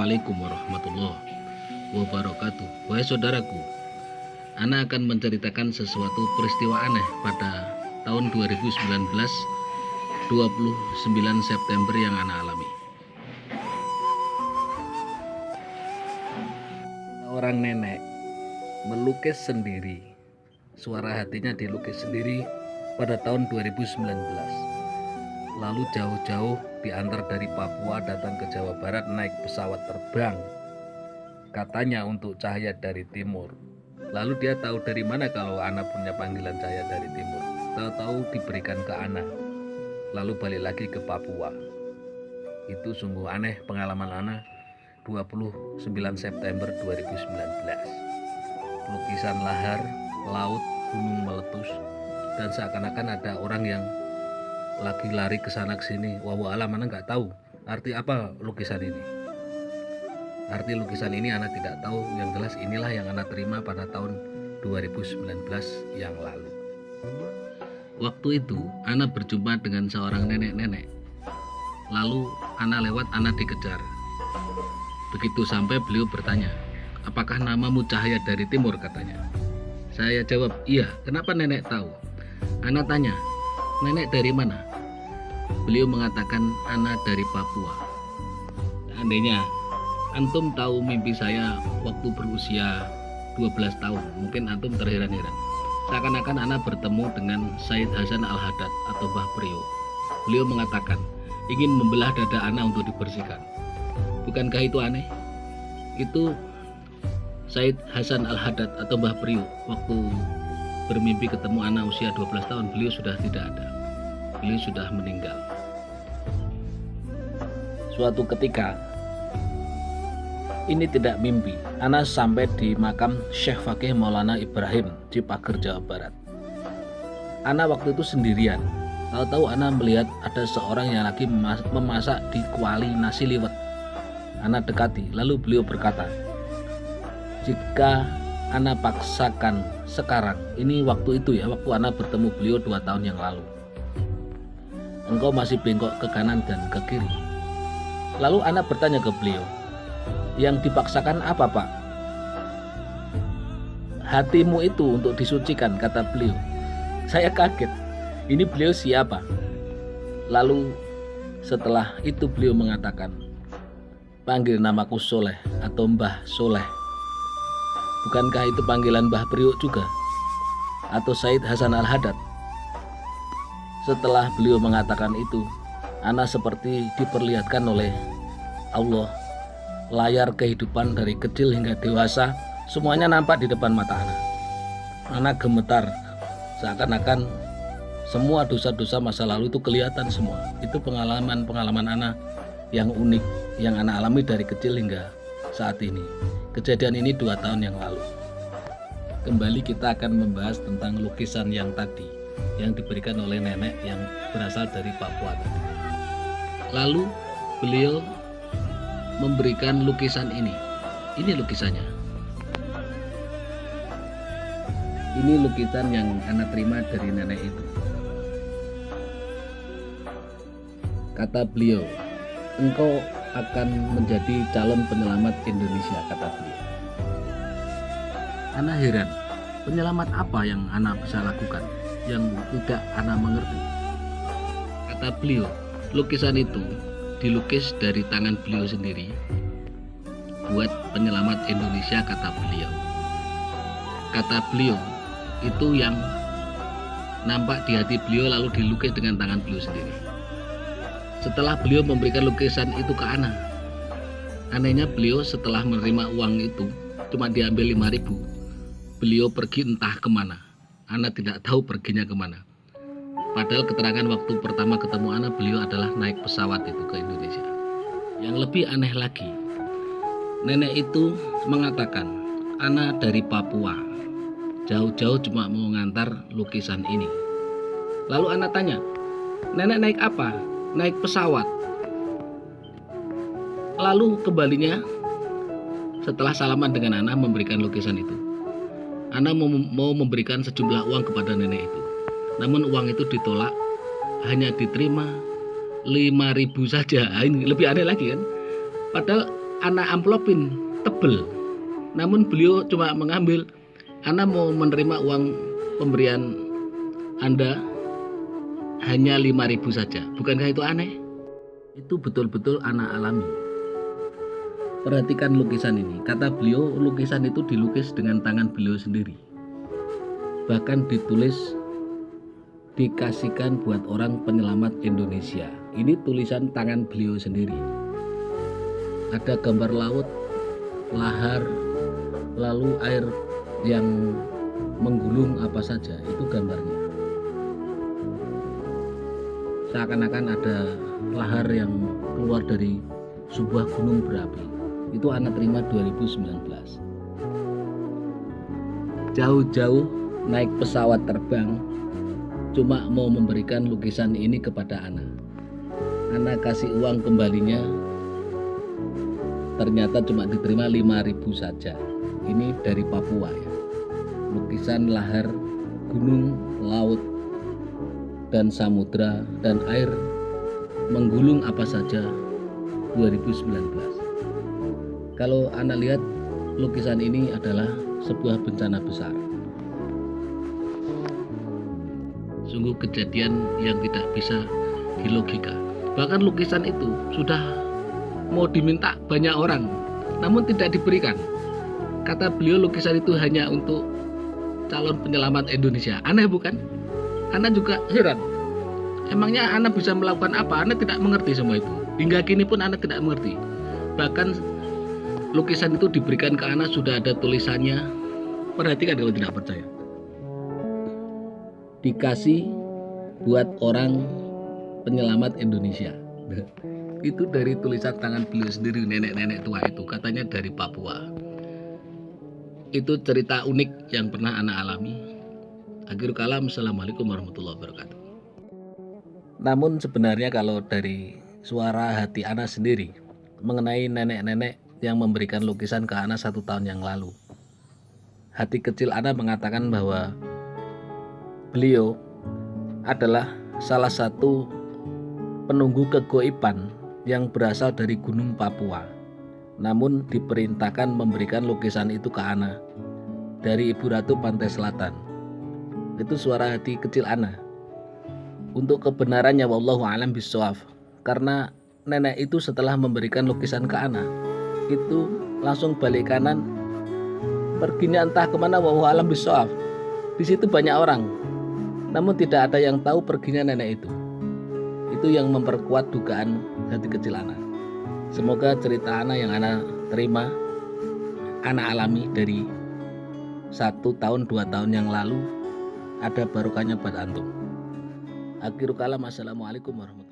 Assalamualaikum warahmatullahi wabarakatuh. Wahai saudaraku, Ana akan menceritakan sesuatu peristiwa aneh pada tahun 2019, 29 September yang Ana alami. Seorang nenek melukis sendiri, suara hatinya dilukis sendiri pada tahun 2019. Lalu jauh-jauh diantar dari Papua datang ke Jawa Barat naik pesawat terbang, katanya untuk cahaya dari timur. Lalu dia tahu dari mana kalau Ana punya panggilan cahaya dari timur? Tahu-tahu diberikan ke Ana, lalu balik lagi ke Papua. Itu sungguh aneh pengalaman Ana 29 September 2019. Lukisan lahar, laut, gunung meletus, dan seakan-akan ada orang yang lagi lari ke sana ke sini. Wallahu alam, Ana nggak tahu arti apa lukisan ini. Arti lukisan ini Ana tidak tahu. Yang jelas inilah yang Ana terima pada tahun 2019 yang lalu. Waktu itu Ana berjumpa dengan seorang nenek-nenek. Lalu Ana lewat, Ana dikejar. Begitu sampai beliau bertanya, "Apakah namamu Cahaya dari Timur?" katanya. Saya jawab, "Iya." "Kenapa nenek tahu?" Ana tanya, "Nenek dari mana?" Beliau mengatakan, "Ana dari Papua." Seandainya antum tahu mimpi saya waktu berusia 12 tahun, mungkin antum terheran-heran. Seakan-akan Ana bertemu dengan Said Hasan Al-Haddad atau Mbah Priyo. Beliau mengatakan ingin membelah dada Ana untuk dibersihkan. Bukankah itu aneh? Itu Said Hasan Al-Haddad atau Mbah Priyo waktu bermimpi ketemu Ana usia 12 tahun, beliau sudah tidak ada. Beliau sudah meninggal. Suatu ketika, ini tidak mimpi, Ana sampai di makam Syekh Fakih Maulana Ibrahim di Pager, Jawa Barat. Ana waktu itu sendirian. Tahu-tahu Ana melihat ada seorang yang lagi memasak di kuali nasi liwet. Ana dekati, lalu beliau berkata, "Jika Ana paksakan sekarang," ini waktu itu ya, waktu Ana bertemu beliau 2 tahun yang lalu, "engkau masih bengkok ke kanan dan ke kiri." Lalu Ana bertanya ke beliau, "Yang dipaksakan apa, Pak?" "Hatimu itu untuk disucikan," kata beliau. Saya kaget, ini beliau siapa? Lalu setelah itu beliau mengatakan, "Panggil namaku Soleh atau Mbah Soleh." Bukankah itu panggilan Mbah Priok juga? Atau Said Hasan Al-Haddad? Setelah beliau mengatakan itu, Ana seperti diperlihatkan oleh Allah layar kehidupan dari kecil hingga dewasa, semuanya nampak di depan mata Ana. Ana gemetar, seakan-akan semua dosa-dosa masa lalu itu kelihatan semua. Itu pengalaman Ana yang unik, yang Ana alami dari kecil hingga saat ini. Kejadian ini 2 tahun yang lalu. Kembali kita akan membahas tentang lukisan yang tadi, yang diberikan oleh nenek yang berasal dari Papua tadi. Lalu beliau memberikan lukisan ini. Ini lukisannya. Ini lukisan yang Ana terima dari nenek itu. Kata beliau, "Engkau akan menjadi calon penyelamat Indonesia," kata beliau. Ana heran, penyelamat apa yang Ana bisa lakukan yang tidak Ana mengerti. Kata beliau, lukisan itu dilukis dari tangan beliau sendiri buat penyelamat Indonesia, kata beliau. Kata beliau, itu yang nampak di hati beliau lalu dilukis dengan tangan beliau sendiri. Setelah beliau memberikan lukisan itu ke Ana, anehnya beliau setelah menerima uang itu cuma diambil 5.000. Beliau pergi entah kemana. Ana tidak tahu perginya kemana. Padahal keterangan waktu pertama ketemu Ana, beliau adalah naik pesawat itu ke Indonesia. Yang lebih aneh lagi, nenek itu mengatakan, "Ana dari Papua, jauh-jauh cuma mau ngantar lukisan ini." Lalu Ana tanya, "Nenek naik apa?" "Naik pesawat." Lalu kembalinya setelah salaman dengan Ana memberikan lukisan itu, Ana mau memberikan sejumlah uang kepada nenek itu. Namun uang itu ditolak, hanya diterima 5.000 saja. Ini lebih aneh lagi kan. Padahal anak amplopin tebel, namun beliau cuma mengambil, Ana mau menerima uang pemberian Anda hanya 5.000 saja. Bukankah itu aneh? Itu betul-betul Ana alami. Perhatikan lukisan ini. Kata beliau, lukisan itu dilukis dengan tangan beliau sendiri. Bahkan ditulis dikasihkan buat orang penyelamat Indonesia. Ini tulisan tangan beliau sendiri. Ada gambar laut, lahar, lalu air yang menggulung apa saja, itu gambarnya. Seakan-akan ada lahar yang keluar dari sebuah gunung berapi. Itu Ana terima 2019. Jauh-jauh naik pesawat terbang cuma mau memberikan lukisan ini kepada Ana. Ana kasih uang kembalinya, ternyata cuma diterima 5.000 saja. Ini dari Papua ya. Lukisan lahar, gunung, laut, dan samudra dan air menggulung apa saja 2019. Kalau Anda lihat, lukisan ini adalah sebuah bencana besar. Sungguh kejadian yang tidak bisa dilogika. Bahkan lukisan itu sudah mau diminta banyak orang, namun tidak diberikan. Kata beliau lukisan itu hanya untuk calon penyelamat Indonesia. Aneh bukan? Ana juga heran. Emangnya Ana bisa melakukan apa? Ana tidak mengerti semua itu. Hingga kini pun Ana tidak mengerti. Bahkan lukisan itu diberikan ke Ana sudah ada tulisannya. Perhatikan kalau tidak percaya. Dikasih buat orang penyelamat Indonesia. Itu dari tulisan tangan beliau sendiri, nenek-nenek tua itu. Katanya dari Papua. Itu cerita unik yang pernah Ana alami. Akhirul kalam, assalamualaikum warahmatullahi wabarakatuh. Namun sebenarnya kalau dari suara hati Ana sendiri mengenai nenek-nenek yang memberikan lukisan ke Ana 1 tahun yang lalu, hati kecil Ana mengatakan bahwa beliau adalah salah satu penunggu kegoiban yang berasal dari Gunung Papua, namun diperintahkan memberikan lukisan itu ke Ana dari Ibu Ratu Pantai Selatan. Itu suara hati kecil Ana. Untuk kebenarannya wallahu a'lam bishawab, karena nenek itu setelah memberikan lukisan ke Ana itu langsung balik kanan, perginya entah kemana, wallahu a'lam bishawab. Di situ banyak orang, namun tidak ada yang tahu perginya nenek itu. Itu yang memperkuat dugaan hati kecil Ana. Semoga cerita Ana yang Ana terima, Ana alami dari 1 tahun 2 tahun yang lalu, ada barokahnya buat antum. Akhirul kalam, assalamualaikum warahmatullahi wabarakatuh.